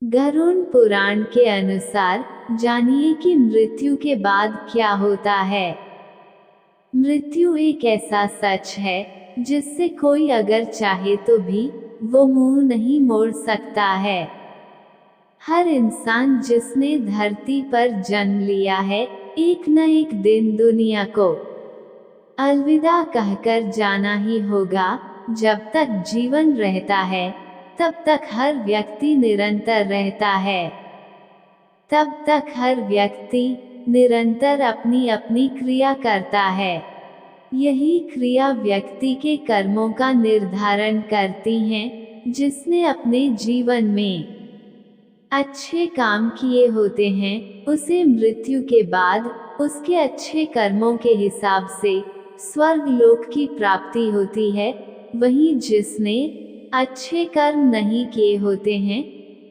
गरुड़ पुराण के अनुसार जानिए कि मृत्यु के बाद क्या होता है। मृत्यु एक ऐसा सच है जिससे कोई अगर चाहे तो भी वो मुंह नहीं मोड़ सकता है। हर इंसान जिसने धरती पर जन्म लिया है एक न एक दिन दुनिया को अलविदा कहकर जाना ही होगा। जब तक जीवन रहता है तब तक हर व्यक्ति निरंतर रहता है। तब तक हर व्यक्ति निरंतर अपनी अपनी क्रिया करता है। यही क्रिया व्यक्ति के कर्मों का निर्धारण करती हैं, जिसने अपने जीवन में अच्छे काम किए होते हैं उसे मृत्यु के बाद उसके अच्छे कर्मों के हिसाब से स्वर्ग लोक की प्राप्ति होती है। वहीं जिसने अच्छे कर्म नहीं किए होते हैं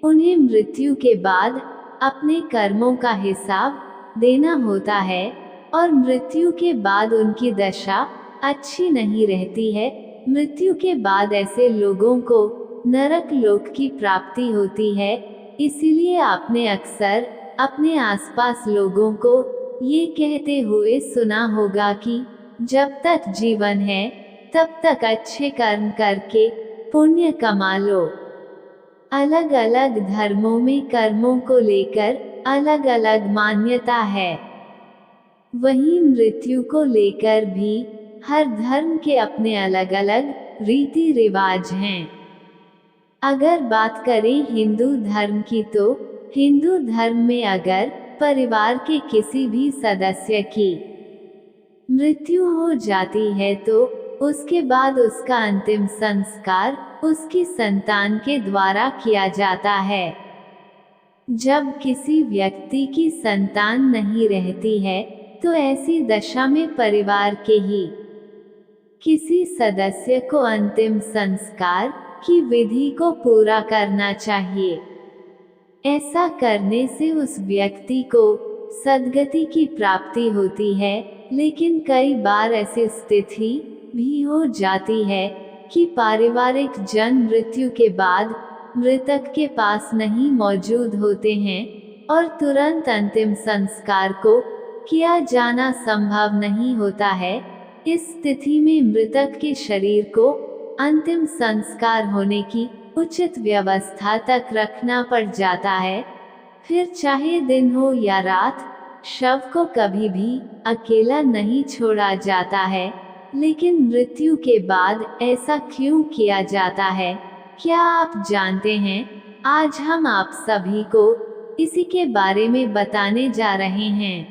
उन्हें मृत्यु के बाद अपने कर्मों का हिसाब देना होता है और मृत्यु के बाद उनकी दशा अच्छी नहीं रहती है। मृत्यु के बाद ऐसे लोगों को नरक लोक की प्राप्ति होती है। इसीलिए आपने अक्सर अपने आसपास लोगों को ये कहते हुए सुना होगा कि जब तक जीवन है तब तक अच्छे कर्म करके पुण्य कमा लो। अलग अलग धर्मों में कर्मों को लेकर अलग अलग मान्यता है। वहीं मृत्यु को लेकर भी हर धर्म के अपने अलग अलग रीति रिवाज हैं। अगर बात करें हिंदू धर्म की तो हिंदू धर्म में अगर परिवार के किसी भी सदस्य की मृत्यु हो जाती है तो उसके बाद उसका अंतिम संस्कार उसकी संतान के द्वारा किया जाता है। जब किसी व्यक्ति की संतान नहीं रहती है तो ऐसी दशा में परिवार के ही किसी सदस्य को अंतिम संस्कार की विधि को पूरा करना चाहिए। ऐसा करने से उस व्यक्ति को सद्गति की प्राप्ति होती है। लेकिन कई बार ऐसी स्थिति भी हो जाती है कि पारिवारिक जन मृत्यु के बाद मृतक के पास नहीं मौजूद होते हैं और तुरंत अंतिम संस्कार को किया जाना संभव नहीं होता है। इस स्थिति में मृतक के शरीर को अंतिम संस्कार होने की उचित व्यवस्था तक रखना पड़ जाता है। फिर चाहे दिन हो या रात, शव को कभी भी अकेला नहीं छोड़ा जाता है। लेकिन मृत्यु के बाद ऐसा क्यों किया जाता है, क्या आप जानते हैं? आज हम आप सभी को इसी के बारे में बताने जा रहे हैं।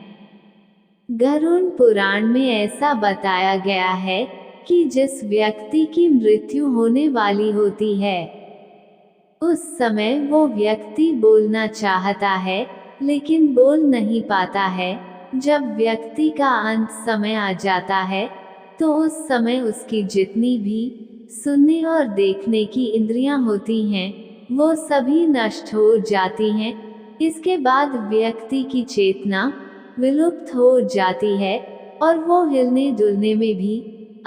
गरुड़ पुराण में ऐसा बताया गया है कि जिस व्यक्ति की मृत्यु होने वाली होती है उस समय वो व्यक्ति बोलना चाहता है लेकिन बोल नहीं पाता है। जब व्यक्ति का अंत समय आ जाता है तो उस समय उसकी जितनी भी सुनने और देखने की इंद्रियां होती हैं वो सभी नष्ट हो जाती हैं। इसके बाद व्यक्ति की चेतना विलुप्त हो जाती है और वो हिलने डुलने में भी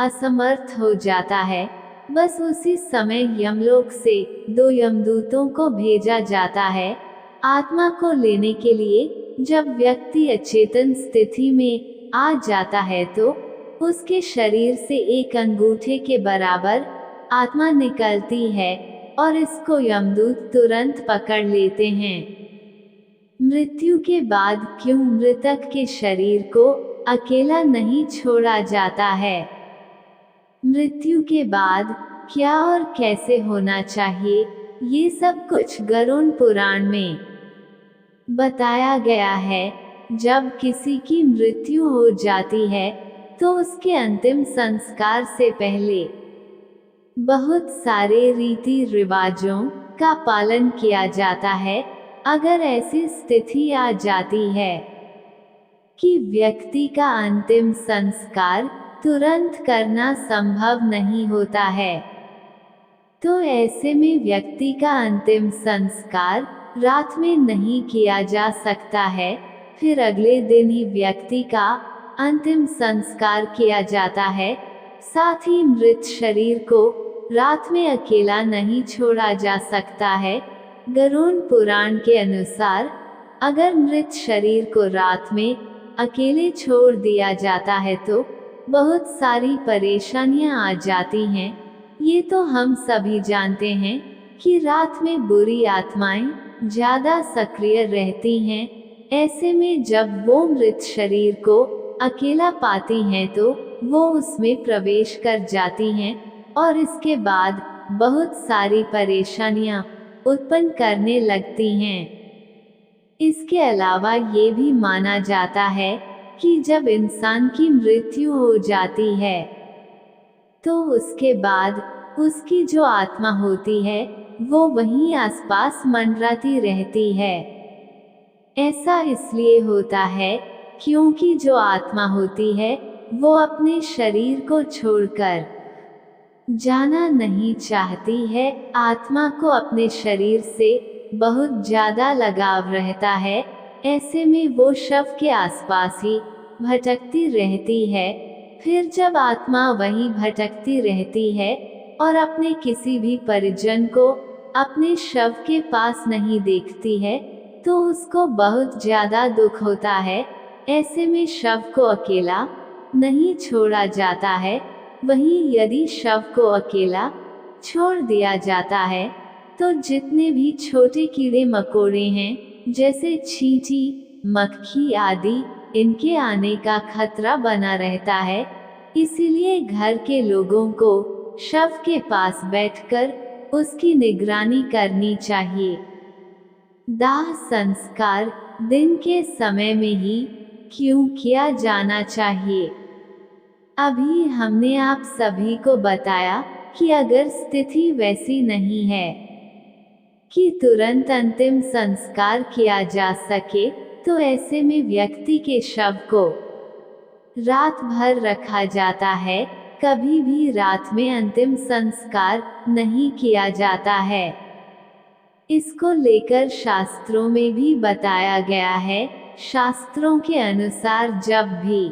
असमर्थ हो जाता है। बस उसी समय यमलोक से 2 यमदूतों को भेजा जाता है आत्मा को लेने के लिए। जब व्यक्ति अचेतन स्थिति में आ जाता है तो उसके शरीर से एक अंगूठे के बराबर आत्मा निकलती है और इसको यमदूत तुरंत पकड़ लेते हैं। मृत्यु के बाद क्यों मृतक के शरीर को अकेला नहीं छोड़ा जाता है? मृत्यु के बाद क्या और कैसे होना चाहिए, ये सब कुछ गरुड़ पुराण में बताया गया है। जब किसी की मृत्यु हो जाती है तो उसके अंतिम संस्कार से पहले बहुत सारे रीति रिवाजों का पालन किया जाता है। अगर ऐसी स्थिति आ जाती है कि व्यक्ति का अंतिम संस्कार तुरंत करना संभव नहीं होता है तो ऐसे में व्यक्ति का अंतिम संस्कार रात में नहीं किया जा सकता है। फिर अगले दिन ही व्यक्ति का अंतिम संस्कार किया जाता है। साथ ही मृत शरीर को रात में अकेला नहीं छोड़ा जा सकता है। गरुड़ पुराण के अनुसार अगर मृत शरीर को रात में अकेले छोड़ दिया जाता है तो बहुत सारी परेशानियां आ जाती हैं। ये तो हम सभी जानते हैं कि रात में बुरी आत्माएं ज्यादा सक्रिय रहती हैं। ऐसे में जब वो मृत शरीर को अकेला पाती हैं तो वो उसमें प्रवेश कर जाती हैं और इसके बाद बहुत सारी परेशानियां उत्पन्न करने लगती हैं। इसके अलावा ये भी माना जाता है कि जब इंसान की मृत्यु हो जाती है तो उसके बाद उसकी जो आत्मा होती है वो वहीं आसपास मंडराती रहती है। ऐसा इसलिए होता है क्योंकि जो आत्मा होती है वो अपने शरीर को छोड़कर जाना नहीं चाहती है। आत्मा को अपने शरीर से बहुत ज्यादा लगाव रहता है। ऐसे में वो शव के आसपास ही भटकती रहती है। फिर जब आत्मा वहीं भटकती रहती है और अपने किसी भी परिजन को अपने शव के पास नहीं देखती है तो उसको बहुत ज्यादा दुख होता है। ऐसे में शव को अकेला नहीं छोड़ा जाता है। वहीं यदि शव को अकेला छोड़ दिया जाता है तो जितने भी छोटे कीड़े मकोड़े हैं जैसे चींटी, मक्खी आदि, इनके आने का खतरा बना रहता है। इसीलिए घर के लोगों को शव के पास बैठकर उसकी निगरानी करनी चाहिए। दाह संस्कार दिन के समय में ही क्यों किया जाना चाहिए? अभी हमने आप सभी को बताया कि अगर स्थिति वैसी नहीं है कि तुरंत अंतिम संस्कार किया जा सके तो ऐसे में व्यक्ति के शव को रात भर रखा जाता है। कभी भी रात में अंतिम संस्कार नहीं किया जाता है। इसको लेकर शास्त्रों में भी बताया गया है। शास्त्रों के अनुसार जब भी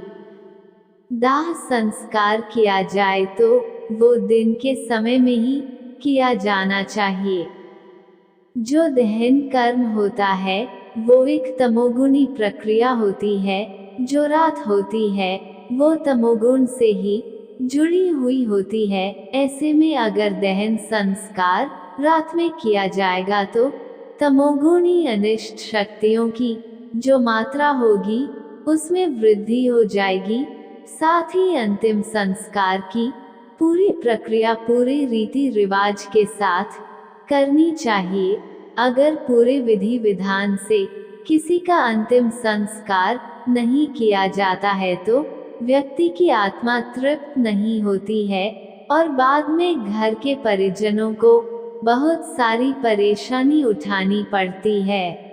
दाह संस्कार किया जाए तो वो दिन के समय में ही किया जाना चाहिए। जो दहन कर्म होता है वो एक तमोगुणी प्रक्रिया होती है। जो रात होती है वो तमोगुण से ही जुड़ी हुई होती है। ऐसे में अगर दहन संस्कार रात में किया जाएगा तो तमोगुणी अनिष्ट शक्तियों की जो मात्रा होगी उसमें वृद्धि हो जाएगी। साथ ही अंतिम संस्कार की पूरी प्रक्रिया पूरे रीति रिवाज के साथ करनी चाहिए। अगर पूरे विधि विधान से किसी का अंतिम संस्कार नहीं किया जाता है तो व्यक्ति की आत्मा तृप्त नहीं होती है और बाद में घर के परिजनों को बहुत सारी परेशानी उठानी पड़ती है।